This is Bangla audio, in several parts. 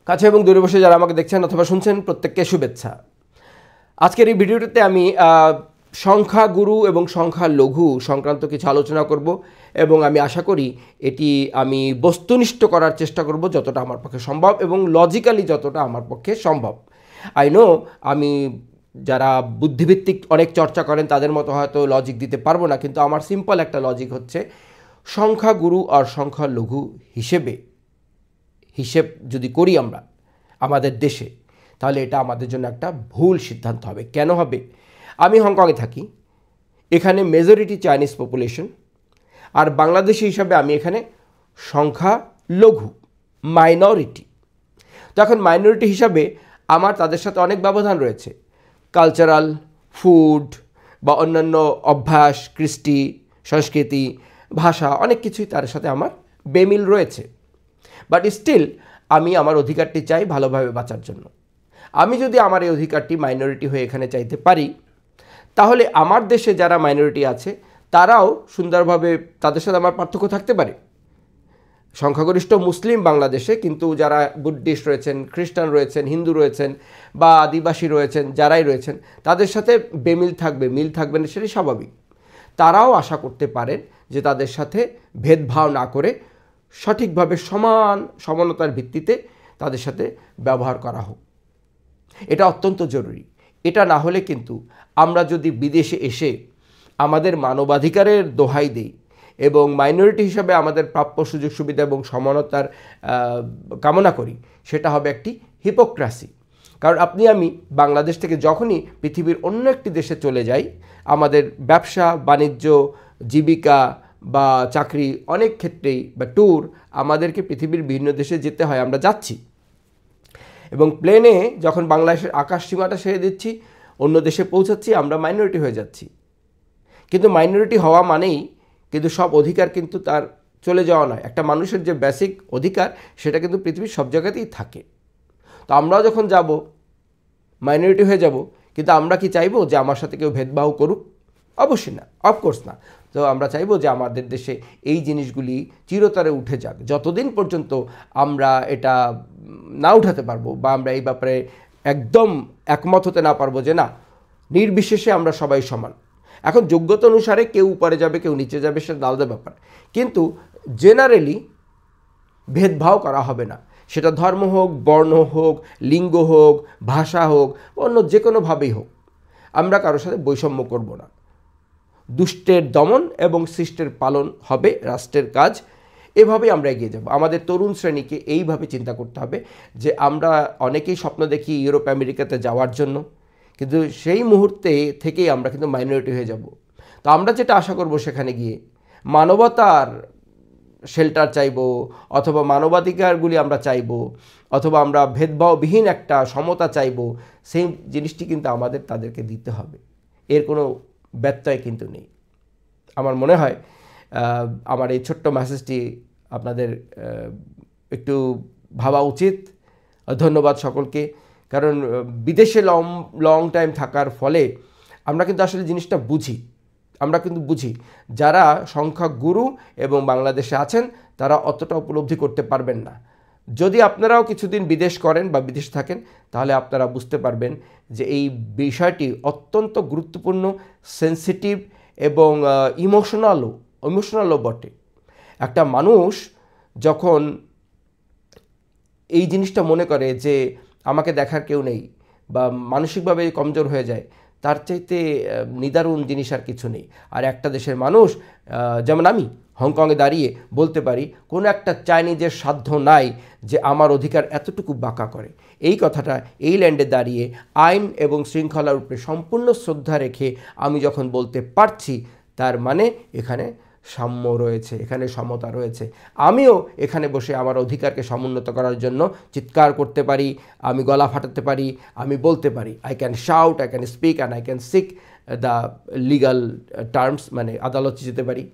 কাছে এবং দূরে বসে যারা আমাকে দেখছেন অথবা শুনছেন প্রত্যেককে শুভেচ্ছা। আজকের এই ভিডিওটিতে আমি সংখ্যাগুরু এবং সংখ্যালঘু সংক্রান্ত কিছু আলোচনা করব এবং আমি আশা করি এটি আমি বস্তুনিষ্ঠ করার চেষ্টা করব যতটা আমার পক্ষে সম্ভব এবং লজিক্যালি যতটা আমার পক্ষে সম্ভব। আই নো আমি যারা বুদ্ধিভিত্তিক অনেক চর্চা করেন তাদের মতো হয়তো লজিক দিতে পারবো না, কিন্তু আমার সিম্পল একটা লজিক হচ্ছে সংখ্যাগুরু আর সংখ্যালঘু হিসেব যদি করি আমরা আমাদের দেশে, তাহলে এটা আমাদের জন্য একটা ভুল সিদ্ধান্ত হবে। কেন হবে? আমি হংকংয়ে থাকি, এখানে মেজরিটি চাইনিজ পপুলেশন, আর বাংলাদেশি হিসাবে আমি এখানে সংখ্যালঘু মাইনরিটি। তো এখন মাইনরিটি হিসাবে আমার তাদের সাথে অনেক ব্যবধান রয়েছে, কালচারাল, ফুড বা অন্যান্য অভ্যাস, কৃষ্টি, সংস্কৃতি, ভাষা, অনেক কিছুই তার সাথে আমার বেমিল রয়েছে। বাট স্টিল আমি আমার অধিকারটি চাই ভালোভাবে বাঁচার জন্য। আমি যদি আমার এই অধিকারটি মাইনরিটি হয়ে এখানে চাইতে পারি, তাহলে আমার দেশে যারা মাইনরিটি আছে তারাও সুন্দরভাবে, তাদের সাথে আমার পার্থক্য থাকতে পারে। সংখ্যাগরিষ্ঠ মুসলিম বাংলাদেশে, কিন্তু যারা বুদ্ধিস্ট রয়েছেন, খ্রিস্টান রয়েছেন, হিন্দু রয়েছেন বা আদিবাসী রয়েছেন, যারাই রয়েছেন তাদের সাথে বেমিল থাকবে, মিল থাকবে না, সেটাই স্বাভাবিক। তারাও আশা করতে পারেন যে তাদের সাথে ভেদভাব না করে সঠিকভাবে সমানতার ভিত্তিতে তাদের সাথে ব্যবহার করা হোক। এটা অত্যন্ত জরুরি। এটা না হলে কিন্তু আমরা যদি বিদেশে এসে আমাদের মানবাধিকারের দোহাই দিই এবং মাইনরিটি হিসাবে আমাদের প্রাপ্য সুযোগ সুবিধা এবং সমানতার কামনা করি, সেটা হবে একটি হিপোক্রাসি। কারণ আপনি আমি বাংলাদেশ থেকে যখনই পৃথিবীর অন্য একটি দেশে চলে যাই, আমাদের ব্যবসা বাণিজ্য, জীবিকা বা চাকরি, অনেক ক্ষেত্রেই বা ট্যুর, আমাদেরকে পৃথিবীর বিভিন্ন দেশে যেতে হয়, আমরা যাচ্ছি এবং প্লেনে যখন বাংলাদেশের আকাশ সীমাটা সেরে দিচ্ছি, অন্য দেশে পৌঁছাচ্ছি, আমরা মাইনরিটি হয়ে যাচ্ছি। কিন্তু মাইনরিটি হওয়া মানেই কিন্তু সব অধিকার কিন্তু তার চলে যাওয়া নয়। একটা মানুষের যে বেসিক অধিকার, সেটা কিন্তু পৃথিবীর সব জায়গাতেই থাকে। তো আমরাও যখন যাব মাইনরিটি হয়ে যাব, কিন্তু আমরা কি চাইবো যে আমার সাথে কেউ ভেদভাব করুক? অবশ্যই না, অফকোর্স না। তো আমরা চাইবো যে আমাদের দেশে এই জিনিসগুলি চিরতরে উঠে যাক। যতদিন পর্যন্ত আমরা এটা না উঠাতে পারবো বা আমরা এই ব্যাপারে একদম একমত হতে না পারবো যে না, নির্বিশেষে আমরা সবাই সমান। এখন যোগ্যতা অনুসারে কেউ উপরে যাবে, কেউ নিচে যাবে, সেটা আলাদা ব্যাপার, কিন্তু জেনারেলি ভেদভাব করা হবে না। সেটা ধর্ম হোক, বর্ণ হোক, লিঙ্গ হোক, ভাষা হোক, অন্য যে কোনোভাবেই হোক, আমরা কারোর সাথে বৈষম্য করব না। দুষ্টের দমন এবং শিষ্টের পালন হবে রাষ্ট্রের কাজ। এভাবেই আমরা এগিয়ে যাব। আমাদের তরুণ শ্রেণীকে এইভাবে চিন্তা করতে হবে যে আমরা অনেকেই স্বপ্ন দেখি ইউরোপ আমেরিকাতে যাওয়ার জন্য, কিন্তু সেই মুহূর্তে থেকেই আমরা কিন্তু মাইনরিটি হয়ে যাব। তো আমরা যেটা আশা করব, সেখানে গিয়ে মানবতার শেল্টার চাইব, অথবা মানবাধিকারগুলি আমরা চাইব, অথবা আমরা ভেদভাববিহীন একটা সমতা চাইব, সেই জিনিসটি কিন্তু আমাদের তাদেরকে দিতে হবে। এর কোনো ব্যত্যয় কিন্তু নেই। আমার মনে হয় আমার এই ছোট্ট মেসেজটি আপনাদের একটু ভাবা উচিত। ধন্যবাদ সকলকে। কারণ বিদেশে লং টাইম থাকার ফলে আমরা কিন্তু আসলে জিনিসটা বুঝি। আমরা কিন্তু বুঝি যারা সংখ্যাগুরু এবং বাংলাদেশে আছেন তারা অতটা উপলব্ধি করতে পারবেন না। যদি আপনারাও কিছুদিন বিদেশ করেন বা বিদেশে থাকেন, তাহলে আপনারা বুঝতে পারবেন যে এই বিষয়টি অত্যন্ত গুরুত্বপূর্ণ, সেন্সিটিভ এবং ইমোশনালও বটে। একটা মানুষ যখন এই জিনিসটা মনে করে যে আমাকে দেখার কেউ নেই বা মানসিকভাবে কমজোর হয়ে যায়, তার চাইতে নিদারুণ জিনিস আর কিছু নেই। আর একটা দেশের মানুষ, যেমন আমি হংকংয়ে দাঁড়িয়ে বলতে পারি কোনো একটা চাইনিজের সাধ্য নাই যে আমার অধিকার এতটুকু বাঁকা করে। এই কথাটা এই ল্যান্ডে দাঁড়িয়ে আইন এবং শৃঙ্খলার উপরে সম্পূর্ণ শ্রদ্ধা রেখে আমি যখন বলতে পারছি, তার মানে এখানে সাম্য রয়েছে, এখানে সমতা রয়েছে। আমিও এখানে বসে আমার অধিকারকে সমুন্নত করার জন্য চিৎকার করতে পারি, আমি গলা ফাটাতে পারি, আমি বলতে পারি। I can shout, I can speak and I can seek the legal terms, মানে আদালতে যেতে পারি।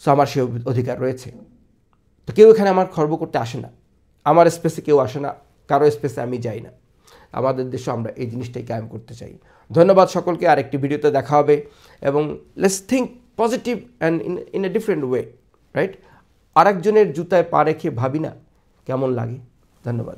সো আমার সে অধিকার রয়েছে। তো কেউ এখানে আমার খর্ব করতে আসে না, আমার স্পেসে কেউ আসে না, কারো স্পেসে আমি যাই না। আমাদের দেশে আমরা এই জিনিসটাই কায়েম করতে চাই। ধন্যবাদ সকলকে। আরেকটি ভিডিওতে দেখা হবে এবং let's think positive and in a different way, right? আরেকজনের জুতায় পা রেখে ভাবি না কেমন লাগে। ধন্যবাদ।